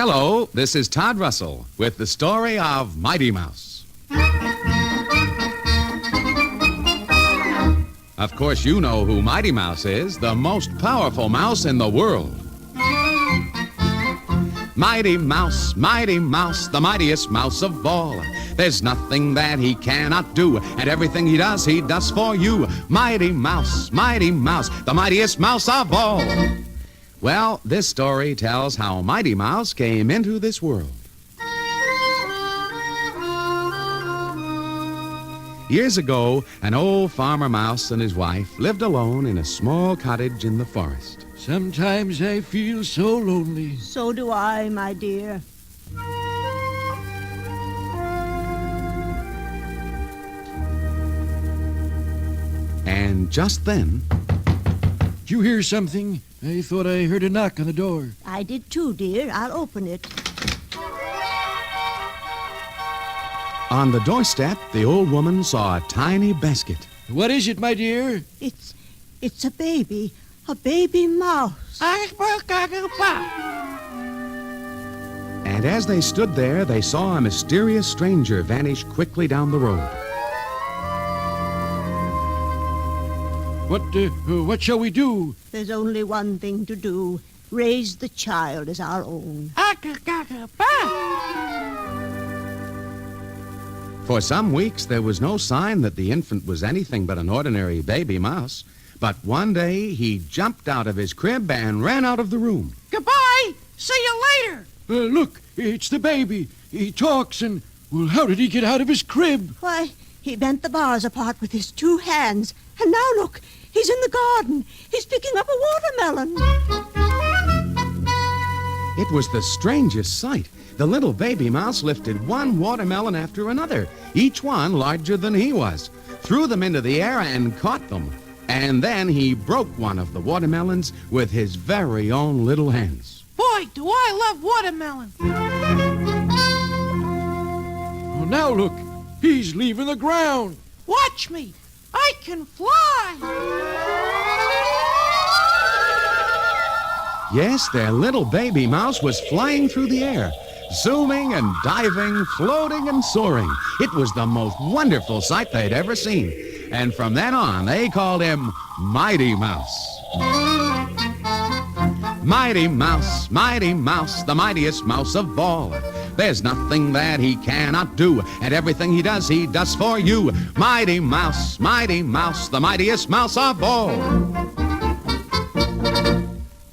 Hello, this is Todd Russell with the story of Mighty Mouse. Of course, you know who Mighty Mouse is, the most powerful mouse in the world. Mighty Mouse, the mightiest mouse of all. There's nothing that he cannot do, and everything he does for you. Mighty Mouse, the mightiest mouse of all. Well, this story tells how Mighty Mouse came into this world. Years ago, an old farmer mouse and his wife lived alone in a small cottage in the forest. Sometimes I feel so lonely. So do I, my dear. And just then... Did you hear something? I thought I heard a knock on the door. I did too, dear. I'll open it. On the doorstep, the old woman saw a tiny basket. What is it, my dear? It's a baby mouse. And as they stood there, they saw a mysterious stranger vanish quickly down the road. What shall we do? There's only one thing to do. Raise the child as our own. For some weeks, there was no sign that the infant was anything but an ordinary baby mouse. But one day, he jumped out of his crib and ran out of the room. Goodbye! See you later! Look, it's the baby. He talks and... Well, how did he get out of his crib? Why, he bent the bars apart with his 2 hands. And now look, he's in the garden. He's picking up a watermelon. It was the strangest sight. The little baby mouse lifted one watermelon after another, each one larger than he was, threw them into the air and caught them. And then he broke one of the watermelons with his very own little hands. Boy, do I love watermelon! Oh, now look, he's leaving the ground. Watch me! I can fly! Yes, their little baby mouse was flying through the air, zooming and diving, floating and soaring. It was the most wonderful sight they'd ever seen. And from then on, they called him Mighty Mouse. Mighty Mouse, the mightiest mouse of all. There's nothing that he cannot do, and everything he does for you. Mighty Mouse, the mightiest mouse of all.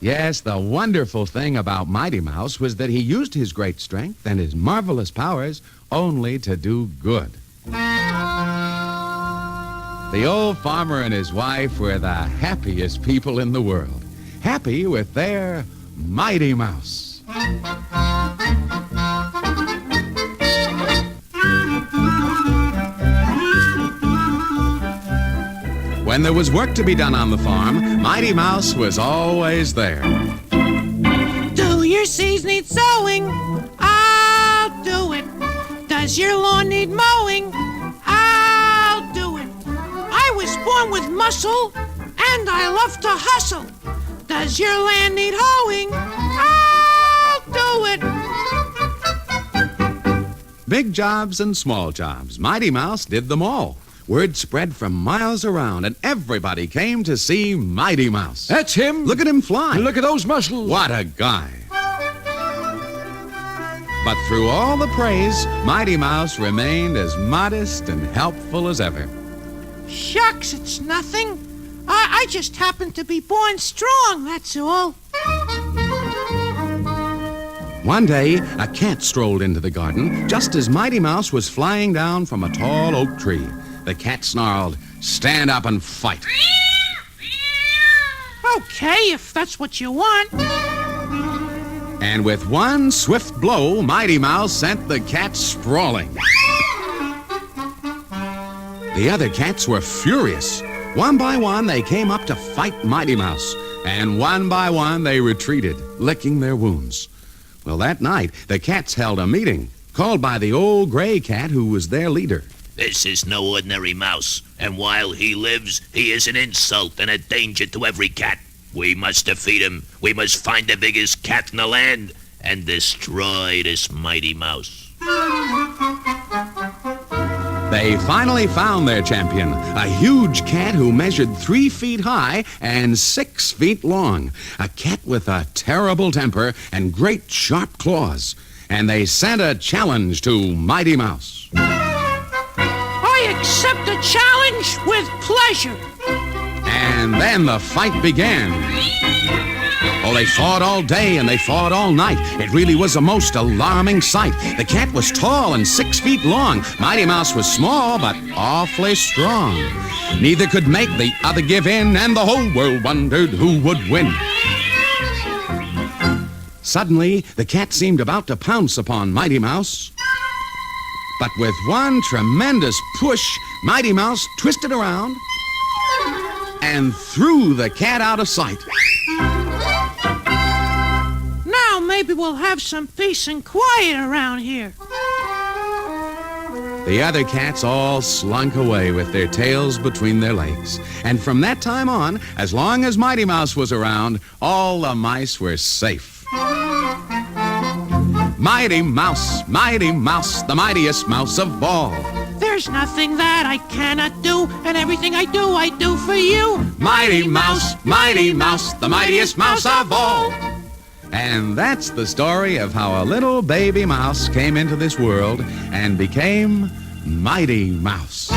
Yes, the wonderful thing about Mighty Mouse was that he used his great strength and his marvelous powers only to do good. The old farmer and his wife were the happiest people in the world, happy with their Mighty Mouse. When there was work to be done on the farm, Mighty Mouse was always there. Do your seeds need sowing? I'll do it. Does your lawn need mowing? I'll do it. I was born with muscle, and I love to hustle. Does your land need hoeing? I'll do it. Big jobs and small jobs, Mighty Mouse did them all. Word spread from miles around, and everybody came to see Mighty Mouse. That's him. Look at him fly. Look at those muscles. What a guy. But through all the praise, Mighty Mouse remained as modest and helpful as ever. Shucks, it's nothing. I just happen to be born strong, that's all. One day, a cat strolled into the garden just as Mighty Mouse was flying down from a tall oak tree. The cat snarled, "Stand up and fight." Okay, if that's what you want. And with one swift blow, Mighty Mouse sent the cat sprawling. The other cats were furious. One by one, they came up to fight Mighty Mouse. And one by one, they retreated, licking their wounds. Well, that night, the cats held a meeting, called by the old gray cat who was their leader. This is no ordinary mouse, and while he lives, he is an insult and a danger to every cat. We must defeat him. We must find the biggest cat in the land, and destroy this mighty mouse. They finally found their champion, a huge cat who measured 3 feet high and 6 feet long. A cat with a terrible temper and great sharp claws. And they sent a challenge to Mighty Mouse. I accept the challenge with pleasure. And then the fight began. Oh, they fought all day and they fought all night. It really was a most alarming sight. The cat was tall and 6 feet long. Mighty Mouse was small but awfully strong. Neither could make the other give in, and the whole world wondered who would win. Suddenly, the cat seemed about to pounce upon Mighty Mouse. But with one tremendous push, Mighty Mouse twisted around and threw the cat out of sight. Now maybe we'll have some peace and quiet around here. The other cats all slunk away with their tails between their legs. And from that time on, as long as Mighty Mouse was around, all the mice were safe. Mighty Mouse, the mightiest mouse of all. There's nothing that I cannot do, and everything I do for you. Mighty Mouse, the mightiest mouse of all. And that's the story of how a little baby mouse came into this world and became Mighty Mouse.